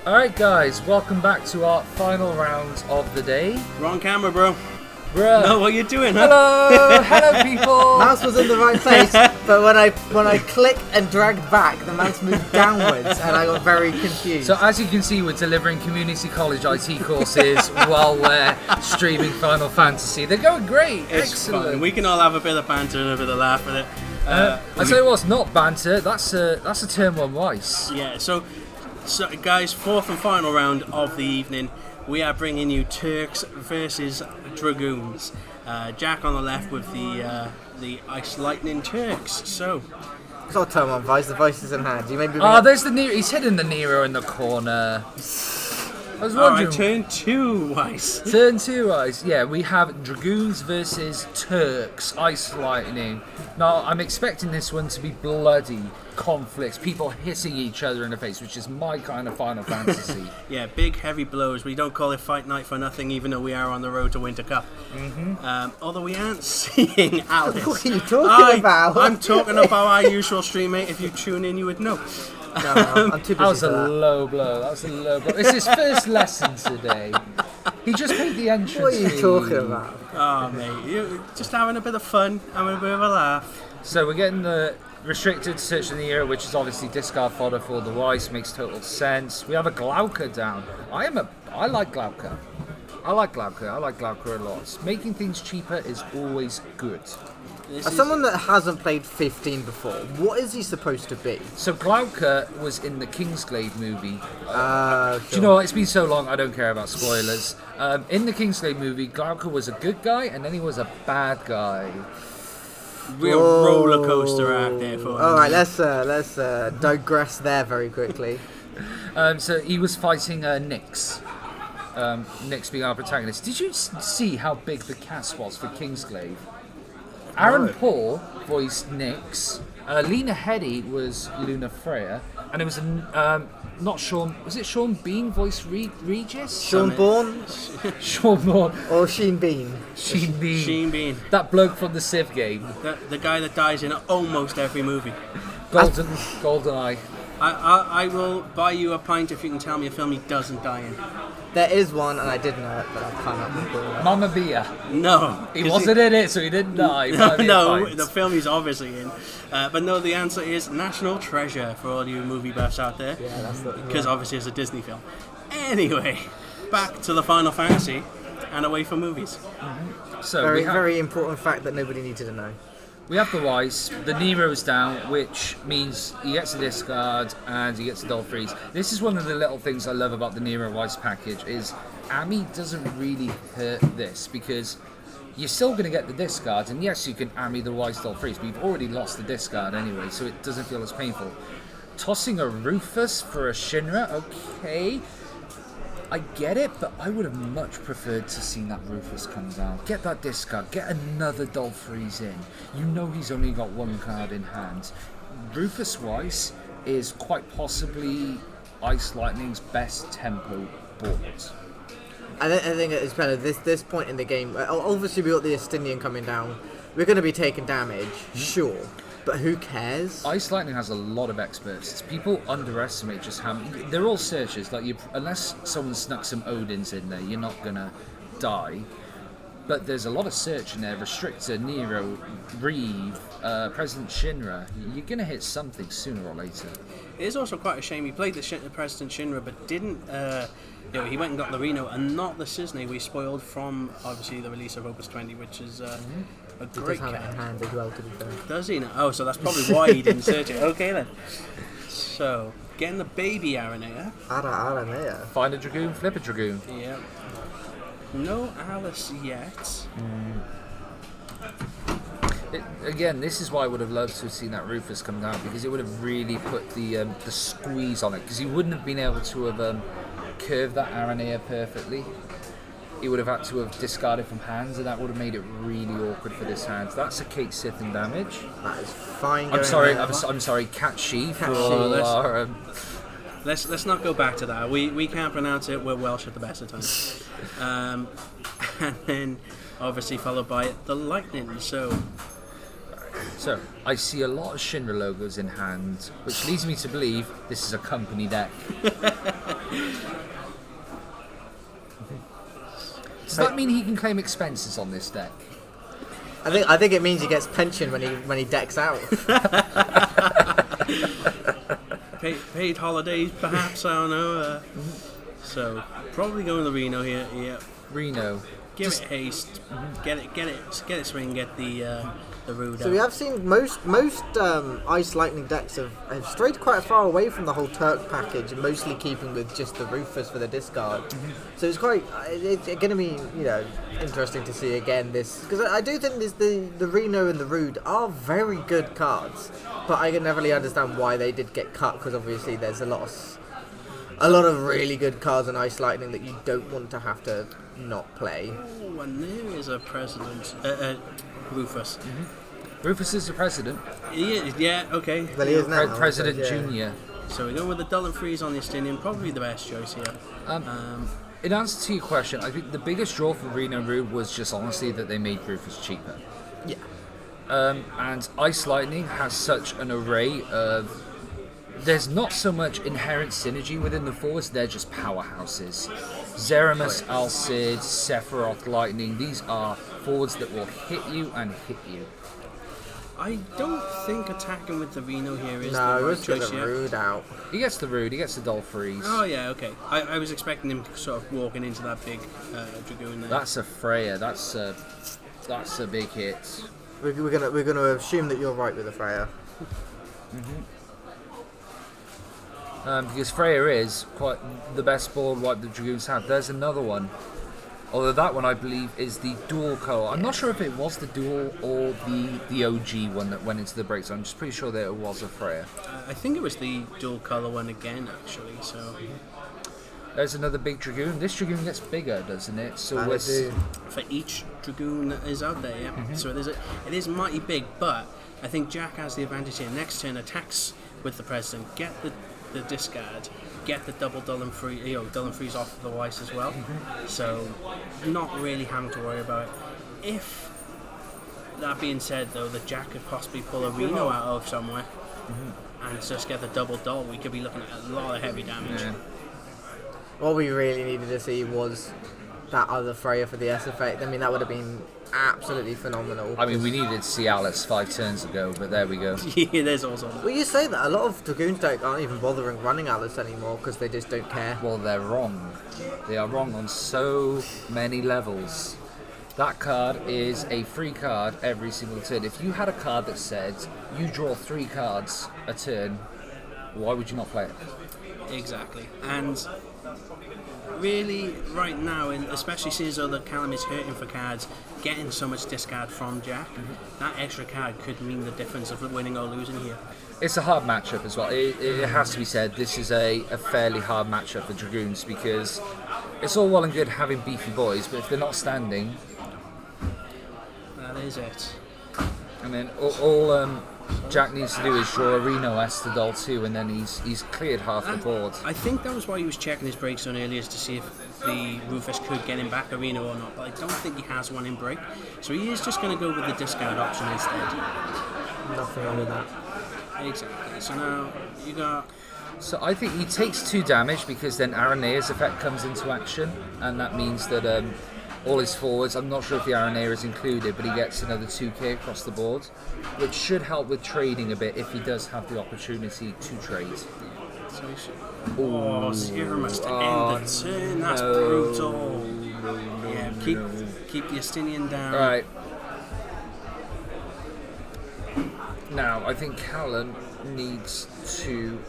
Alright guys, welcome back to our final round of the day. Wrong camera, bro. Bruh. No, what you doing, huh? Hello people! Mouse was in the right place, but when I clicked and dragged back, the mouse moved downwards, and I got very confused. So as you can see, we're delivering community college IT courses while we're streaming Final Fantasy. They're going great. It's Excellent. fun. We can all have a bit of banter and a bit of laugh with it. I tell you what, it's not banter. That's a term one Weiss. Yeah. So guys, fourth and final round of the evening. We are bringing you Turks versus Dragoons. Jack on the left with the Ice Lightning Turks. So It's not turn on Vice, the Vice is in hand. You may be There's the Nero. He's hitting the Nero in the corner. I was wondering. alright, turn two, Weiss. Turn 2, Ice. Yeah, we have Dragoons versus Turks, Ice Lightning. Now, I'm expecting this one to be bloody conflicts, people hitting each other in the face, which is my kind of Final Fantasy. Yeah, big heavy blows. We don't call it Fight Night for nothing, even though we are on the road to Winter Cup. Although we aren't seeing Alice. What are you talking about? I'm talking about our usual stream, mate. If you tune in, you would know. No, I'm too busy That was for a that. low blow. It's his first lesson today. He just paid the entrance What are you fee. talking about? Oh, mate, you're just having a bit of fun, having a bit of a laugh. So we're getting the restricted search in the era, which is obviously discard fodder for the Weiss, makes total sense. We have a Glauca down. I like Glauca. I like Glauca a lot. Making things cheaper is always good. As someone that hasn't played 15 before, what is he supposed to be? So Glauca was in the Kingsglaive movie. Sure. Do you know what? It's been so long, I don't care about spoilers. In the Kingsglaive movie, Glauca was a good guy, and then he was a bad guy. Real roller coaster out there for All right, let's digress there very quickly. So he was fighting Nyx. Nyx being our protagonist. Did you see how big the cast was for Kingsglaive? Aaron Paul voiced Nyx. Lena Headey was Luna Freya, and it was not Sean. Was it Sean Bean voiced Regis? Sean Bourne Sean Bourne or Sheen Bean? Sheen Bean. Sheen Bean. That bloke from the Civ game. The guy that dies in almost every movie. Golden Eye. I will buy you a pint if you can tell me a film he doesn't die in. There is one, and I did know it, but I cannot recall it. Mamma Mia. No. He wasn't in it, so he didn't die. No, the film he's obviously in. But no, the answer is National Treasure for all you movie buffs out there. Yeah, that's the Because obviously it's a Disney film. Anyway, back to the Final Fantasy and away from movies. So very important fact that nobody needed to know. we have the Weiss, the Nero's down, which means he gets a discard and he gets a dull freeze. This is one of the little things I love about the Nero Weiss package is Ami doesn't really hurt this because you're still going to get the discard, and yes, you can Ami the Weiss dull freeze, but you've already lost the discard anyway, so it doesn't feel as painful. Tossing a Rufus for a Shinra, okay. I get it, but I would have much preferred to see that Rufus come down. Get that discard, get another dull freeze in. You know he's only got one card in hand. Rufus Weiss is quite possibly Ice Lightning's best tempo board. I think it's better this point in the game. Obviously, we got the Estinien coming down. We're going to be taking damage, sure, but who cares? Ice Lightning has a lot of experts. People underestimate just how they're all searchers. Like unless someone snuck some Odins in there, you're not gonna die. But there's a lot of search in there. Restrictor, Nero, Reeve, President Shinra. You're gonna hit something sooner or later. It is also quite a shame he played the President Shinra, but didn't. He went and got Lorino and not the Cisne we spoiled from obviously the release of Opus 20, which is a great He does have it in card. hand as well, to be fair. Does he now? Oh, so that's probably why he didn't search it. Okay then. So, getting the baby Aranea. Aranea. Find a Dragoon, flip a Dragoon. Yeah. No Alice yet. Again, this is why I would have loved to have seen that Rufus come down, because it would have really put the squeeze on it, because he wouldn't have been able to have curved that Aranea perfectly. He would have had to have discarded from hands, and that would have made it really awkward for this hand. That's a Kate Sith in damage. That is fine. I'm sorry, Cat She for all our, Let's not go back to that. We can't pronounce it. We're Welsh at the best of times. And then obviously followed by the lightning. So So, I see a lot of Shinra logos in hand, which leads me to believe this is a company deck. Does that mean he can claim expenses on this deck? I think it means he gets pension when he decks out. Paid holidays, perhaps, I don't know. So, probably going to Reno here, yeah. Reno. Give it haste, get it swing, get the Rude So we have seen most Ice Lightning decks have strayed quite far away from the whole Turk package, and mostly keeping with just the Rufus for the discard. So it's going to be interesting to see again this, because I do think the Reno and the Rude are very good cards, but I can never really understand why they did get cut, because obviously there's a lot of really good cards in Ice Lightning that you don't want to have to not play. Oh, and there is a president, Rufus. Rufus is the president. Yeah, okay. Well, he is now. President yeah. Junior. So we go with the Dull and Freeze on the Estinien, probably the best choice here. In answer to your question, I think the biggest draw for Reno Rude was just honestly that they made Rufus cheaper. Yeah. And Ice Lightning has such an array of... There's not so much inherent synergy within the forwards, they're just powerhouses. Zeramus, Alcid, Sephiroth, Lightning, these are forwards that will hit you and hit you. I don't think attacking with the Reno here is the No, right let's get choice the here. Rude out. He gets the Rude, he gets the Dull Freeze. Oh yeah, okay. I was expecting him sort of walking into that big Dragoon there. That's a Freya, that's a big hit. We're gonna assume that you're right with the Freya. Because Freya is quite the best board wipe the Dragoons have. There's another one. Although that one, I believe, is the dual colour. I'm not sure if it was the dual or the OG one that went into the breaks. I'm just pretty sure that it was a Freya. I think it was the dual colour one again, actually. So There's another big Dragoon. This Dragoon gets bigger, doesn't it? So for each Dragoon that is out there, yeah. So it is mighty big, but I think Jack has the advantage here. Next turn, attacks with the President, get the discard, get the double Dull and Freeze off of the Weiss as well. So not really having to worry about it. If that being said, though, that Jack could possibly pull a Reno out of somewhere and just get the double Dull, we could be looking at a lot of heavy damage. Yeah. What we really needed to see was that other Freya for the S effect. I mean, that would have been absolutely phenomenal. I mean, we needed to see Alice 5 turns ago, but there we go. Yeah, there's also that. Well, you say that a lot of Dragoons decks aren't even bothering running Alice anymore because they just don't care. Well, they're wrong. They are wrong on so many levels. That card is a free card every single turn. If you had a card that said you draw 3 cards a turn, why would you not play it? Exactly. And really, right now, and especially since the Callum is hurting for cards, getting so much discard from Jack, that extra card could mean the difference of winning or losing here. It's a hard matchup as well. It has to be said, this is a fairly hard matchup for Dragoons because it's all well and good having beefy boys, but if they're not standing... That is it. And then all Jack needs to do is draw a Reno S to Dull 2 and then he's cleared half the board. I think that was why he was checking his break zone earlier to see if the Rufus could get him back a Reno or not, but I don't think he has one in break. So he is just going to go with the discard option instead. Nothing wrong with that. Exactly. So now you got... So I think he takes 2 damage because then Aranea's effect comes into action and that means that all his forwards, I'm not sure if the Aranea is included, but he gets another 2k across the board, which should help with trading a bit if he does have the opportunity to trade. So he should... Oh, Zeramus to end the turn, that's brutal. Yeah, keep the Estinien down. Right. Now, I think Callum needs to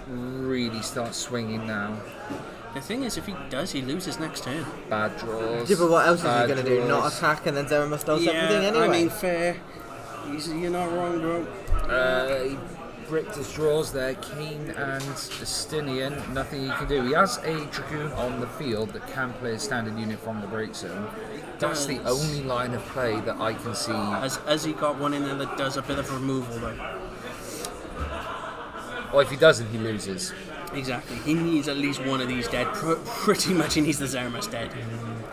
really start swinging now. The thing is, if he does, he loses next turn. Bad draws. Yeah, but what else is he bad going to do? Not draws. attack and then Zeramus does everything anyway? I mean, fair. You're not wrong, bro. He bricked his draws there. Kain and Estinien, nothing he can do. He has a Dragoon on the field that can play a standard unit from the break zone. That's the only line of play that I can see. Has he got one in there that does a bit of removal, though? Or if he doesn't, he loses. Exactly. He needs at least one of these dead. Pretty much he needs the Zeramus dead.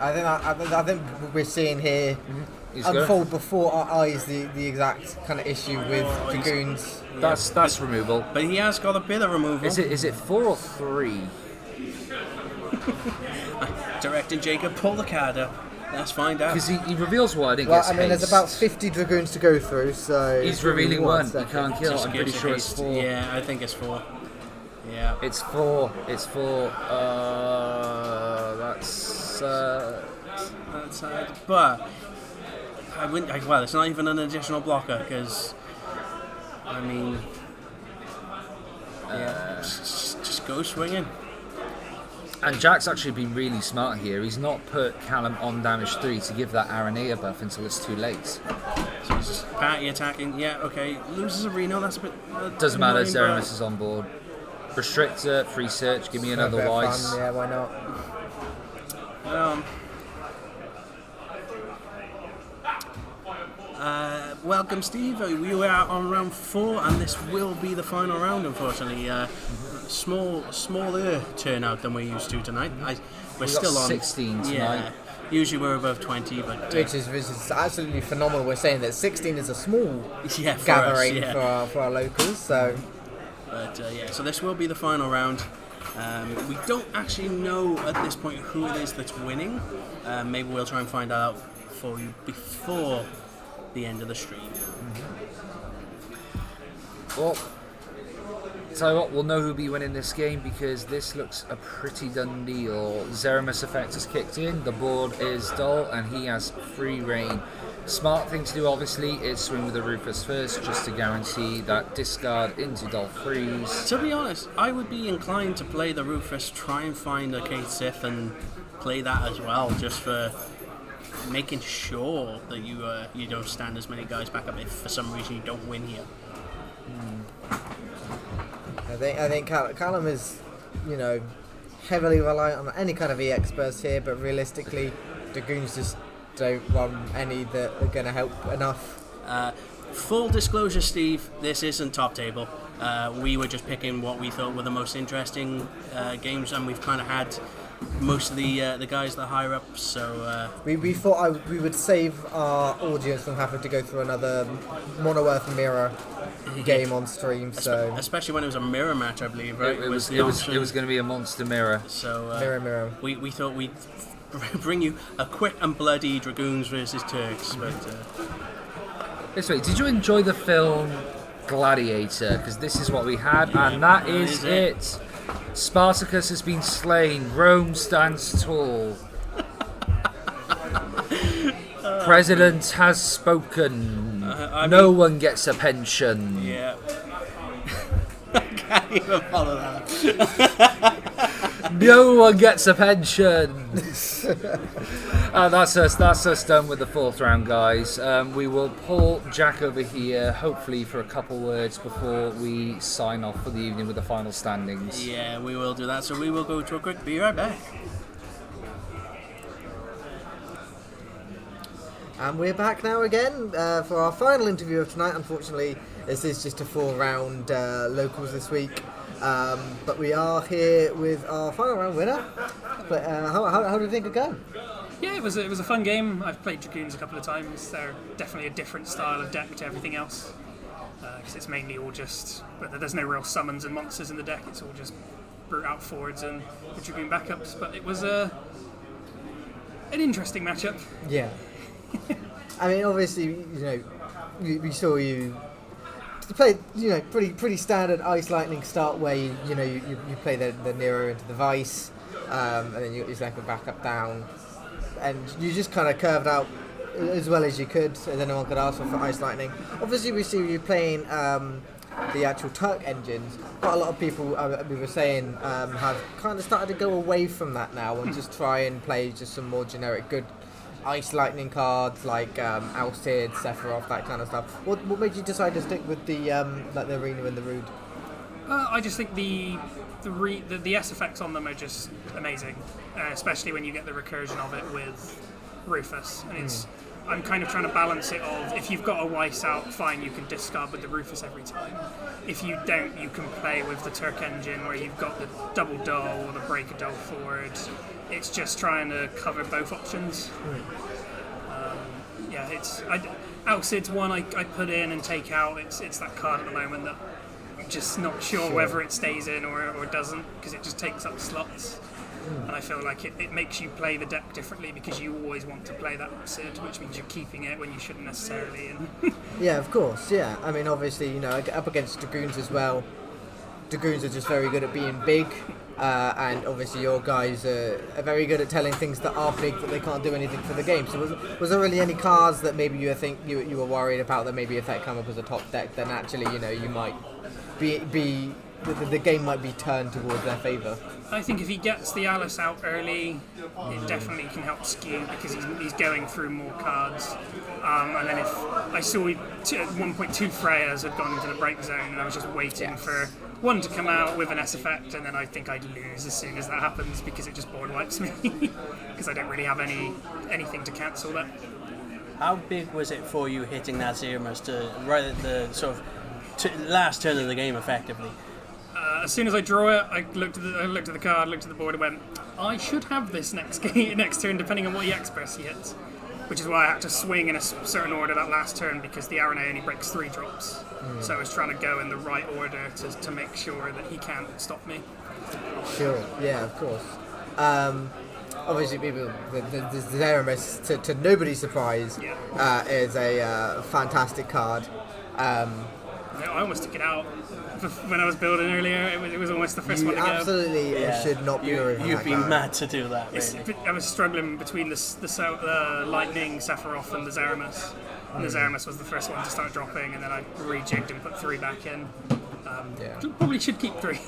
I think we're seeing here unfold before our eyes the exact kind of issue with Dragoons. That's removal. But he has got a bit of removal. Is it 4 or 3? Directing Jacob, pull the card up. Let's find out. Because he reveals one. It Well, gets I mean, there's haste. about 50 Dragoons to go through, so... He's revealing one. He can't kill. Just I'm pretty gives sure haste. it's 4. Yeah, I think it's 4. Yeah. It's 4. It's 4. That's... That side. But I wouldn't. Well, it's not even an additional blocker because, I mean, yeah, just go swinging. And Jack's actually been really smart here. He's not put Callum on damage 3 to give that Aranea buff until it's too late. So he's just party attacking. Yeah, okay. Loses a Reno. That's a bit. Doesn't matter. annoying, Zeramus is on board. Restrictor, free search. Give me another bit of Wise. fun, yeah, why not? Welcome, Steve. We are on round 4, and this will be the final round. Unfortunately, smaller turnout than we're used to tonight. We're still got on 16 tonight. Yeah, usually we're above 20, but Which is absolutely phenomenal. We're saying that 16 is a small yeah, for gathering us, yeah. for our locals, so... But yeah, so this will be the final round. We don't actually know at this point who it is that's winning. Maybe we'll try and find out for you before the end of the stream. Well, tell you what, we'll know who'll be winning this game because this looks a pretty done deal. Zeramus effect has kicked in, the board is dull, and he has free reign. Smart thing to do, obviously, is swing with the Rufus first, just to guarantee that discard into dull freeze. To be honest, I would be inclined to play the Rufus, try and find a Kate Sith and play that as well, just for making sure that you don't stand as many guys back up if for some reason you don't win here. I think Callum is, heavily reliant on any kind of EX burst here, but realistically, Dragoons just don't run any that are going to help enough. Full disclosure, Steve, this isn't top table. We were just picking what we thought were the most interesting games, and we've kind of had most of the guys that are higher up. So we thought we would save our audience from having to go through another Mono Earth Mirror game on stream. So especially when it was a mirror match, I believe, right? It was going to be a monster mirror. So mirror. We thought we'd bring you a quick and bloody Dragoons versus Turks, but. This way, did you enjoy the film Gladiator? Because this is what we had, and that is it. Spartacus has been slain. Rome stands tall. President has spoken. No one gets a pension. Yeah. I can't even follow that. No one gets a pension. That's us done with the 4th round, guys. We will pull Jack over here, hopefully for a couple words before we sign off for the evening with the final standings. Yeah, we will do that. So we will go to a quick be right back. And we're back now again for our final interview of tonight. Unfortunately, this is just a 4-round locals this week. But we are here with our final round winner. But how did you think it go? Yeah, it was a fun game. I've played Dragoons a couple of times. They're definitely a different style of deck to everything else. Because it's mainly all just... But there's no real summons and monsters in the deck. It's all just brute out forwards and Dragoon backups. But it was an interesting matchup. Yeah. I mean, obviously, we saw you play, pretty standard Ice Lightning start where you play the Nero into the Vice, and then you got your second backup down, and you just kind of curved out as well as you could, as anyone could ask for Ice Lightning. Obviously, we see you playing the actual Turk engines. Quite a lot of people, we were saying, have kind of started to go away from that now and just try and play just some more generic good Ice Lightning cards like Alcid, Sephiroth, that kind of stuff. What made you decide to stick with the Arena and the Rude? I just think the S effects on them are just amazing, especially when you get the recursion of it with Rufus. And I'm kind of trying to balance it of, if you've got a Weiss out, fine, you can discard with the Rufus every time. If you don't, you can play with the Turk engine where you've got the double dull or the break a dull forward. It's just trying to cover both options. yeah, Alcid's one I put in and take out. It's that card at the moment that I'm just not sure whether it stays in or doesn't, because it just takes up slots. And I feel like it makes you play the deck differently, because you always want to play that Cid, which means you're keeping it when you shouldn't necessarily. Yeah, of course, yeah. I mean, obviously, you know, up against Dragoons as well. Dragoons are just very good at being big, and obviously your guys are very good at telling things that are big that they can't do anything for the game. So was there really any cards that maybe you were worried about that maybe if that come up as a top deck, then actually, you know, you might be the game might be turned towards their favour? I think if he gets the Alice out early, it definitely can help skew, because he's going through more cards. And then if I saw at one point 2 Freyas had gone into the break zone, and I was just waiting for one to come out with an S effect, and then I think I'd lose as soon as that happens, because it just board wipes me, because I don't really have anything to cancel that. How big was it for you hitting that Zeramus to right at the sort of last turn of the game, effectively? As soon as I draw it, I looked at the card, looked at the board, and went, I should have this next turn, depending on what Express he hits. Which is why I had to swing in a certain order that last turn, because the Aranea only breaks 3 drops. So I was trying to go in the right order to make sure that he can't stop me. Sure, yeah, of course. Obviously, people, the Zeramus, to nobody's surprise, is a fantastic card. I almost took it out when I was building earlier. It was almost the first one to go. Absolutely should not be removing You'd that be card. mad to do that, really. I was struggling between the Lightning, Sephiroth, and the Zeramus. And the Zeramus was the first one to start dropping, and then I rejigged and put 3 back in. Probably should keep 3.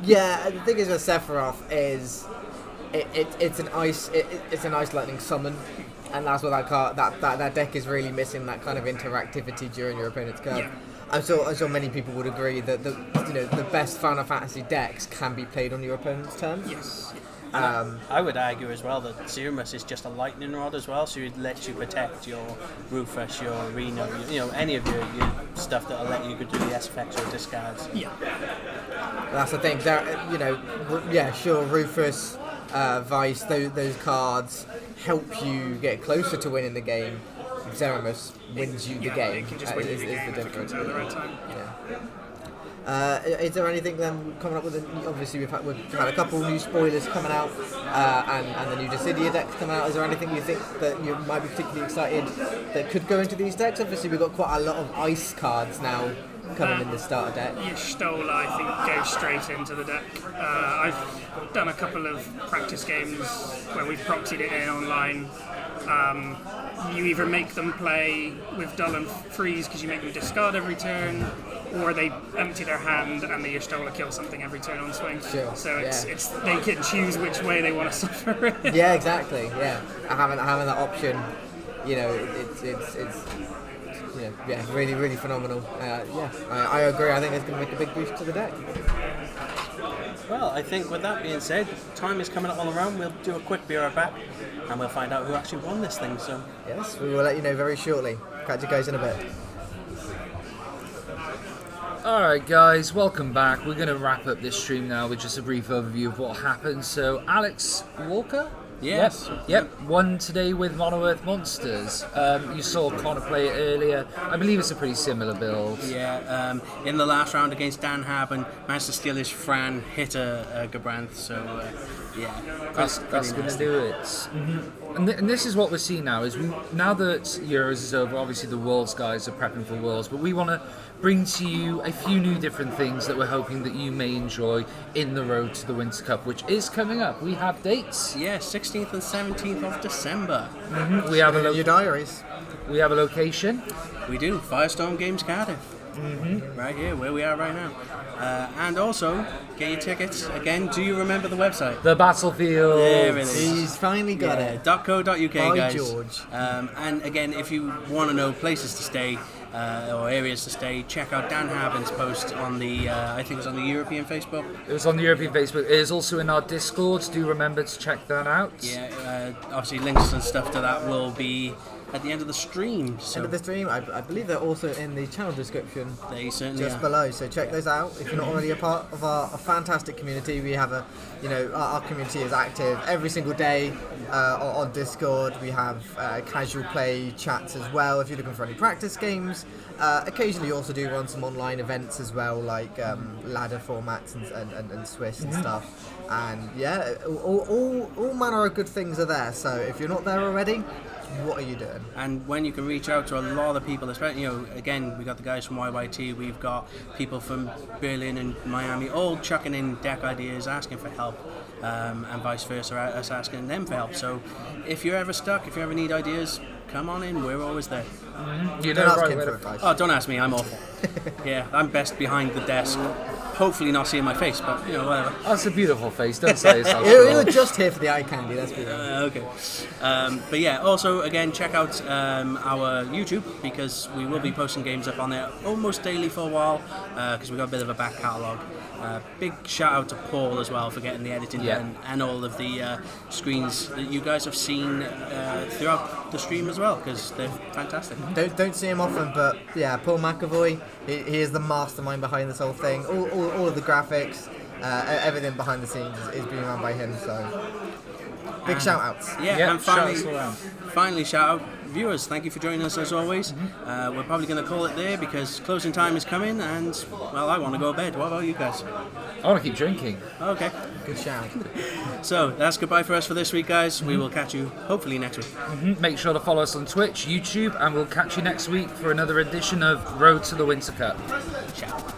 Yeah, the thing is with Sephiroth is it's an ice lightning summon, and that's what that card that deck is really missing, that kind of interactivity during your opponent's curve. Yeah. I'm sure many people would agree that the best Final Fantasy decks can be played on your opponent's turn. Yes. I would argue as well that Zeramus is just a lightning rod as well, so it lets you protect your Rufus, your Arena, any of your stuff that'll let you do the S-effects or discards. Yeah. That's the thing. Sure, Rufus, Vice, those cards help you get closer to winning the game. Zeramus wins you the game. It can just win you the game if it difference. comes out at the right time. Is there anything then coming up with? Obviously, we've had a couple new spoilers coming out, and the new Dissidia decks coming out. Is there anything you think that you might be particularly excited that could go into these decks? Obviously, we've got quite a lot of ice cards now coming in the starter deck. Y'shtola, I think, goes straight into the deck. I've done a couple of practice games where we've proxied it in online. You either make them play with Dull and Freeze because you make them discard every turn, or they empty their hand and the Y'shtola kills something every turn on swing. Sure, so it's they can choose which way they want to suffer it. Yeah, exactly. Yeah, having that option, it's really, really phenomenal. I agree. I think it's going to make a big boost to the deck. Well, I think with that being said, time is coming up all around. We'll do a quick be right back, and we'll find out who actually won this thing. So yes, we will let you know very shortly. Catch you guys in a bit. Alright guys, welcome back. We're going to wrap up this stream now with just a brief overview of what happened. So Alex Walker? yes, Yep, won today with Mono Earth Monsters. You saw Connor play it earlier. I believe it's a pretty similar build. Yeah, in the last round against Dan Haben, managed to steal his Fran, hit a Gabranth, so That's going to do it. Mm-hmm. And this is what we're seeing now, is now that Euros is over, obviously the Worlds guys are prepping for Worlds, but we want to bring to you a few new different things that we're hoping that you may enjoy in the road to the Winter Cup, which is coming up. We have dates. Yeah, 16th and 17th of December. Mm-hmm. We have your diaries. We have a location. We do, Firestorm Games Cardiff. Mm-hmm. Right here, where we are right now. And also, get your tickets. Again, do you remember the website? The Battlefield. There it is. He's finally got it. .co.uk, By guys. George. And again, if you want to know places to stay or areas to stay, check out Dan Haben's post on the, I think it was on the European Facebook. It was on the European Facebook. It is also in our Discord. Do remember to check that out. Yeah, obviously links and stuff to that will be at the end of the stream. So End of the stream. I believe they're also in the channel description they certainly just are. below. So check those out if you're not already a part of our fantastic community. We have our community is active every single day on Discord. We have casual play chats as well. If you're looking for any practice games, occasionally also do run some online events as well, like ladder formats and Swiss and stuff. And yeah, all manner of good things are there. So if you're not there already, what are you doing? And when you can reach out to a lot of people, especially, again, we got the guys from YYT, we've got people from Berlin and Miami, all chucking in deck ideas, asking for help, and vice versa, us asking them for help. So if you're ever stuck, if you ever need ideas, come on in, we're always there. You Don't know, ask right him where for to- advice. Oh, don't ask me, I'm awful. Yeah, I'm best behind the desk. Hopefully not seeing my face, but whatever. That's a beautiful face. Don't say yourself. You're just here for the eye candy, let's be honest. Okay. But yeah, also, again, check out our YouTube, because we will be posting games up on there almost daily for a while, because we've got a bit of a back catalogue. Big shout out to Paul as well for getting the editing done, and all of the screens that you guys have seen throughout the stream as well, because they're fantastic. Don't see him often, but yeah, Paul McAvoy, he is the mastermind behind this whole thing. All of the graphics, everything behind the scenes is being run by him. So big shout outs. Yeah, and shout us all around. finally shout out viewers. Thank you for joining us as always. We're probably going to call it there because closing time is coming, and well, I want to go to bed. What about you guys? I want to keep drinking. Okay. Good shout. So that's goodbye for us for this week, guys. We will catch you hopefully next week. Make sure to follow us on Twitch, YouTube, and we'll catch you next week for another edition of Road to the Winter Cup. Ciao.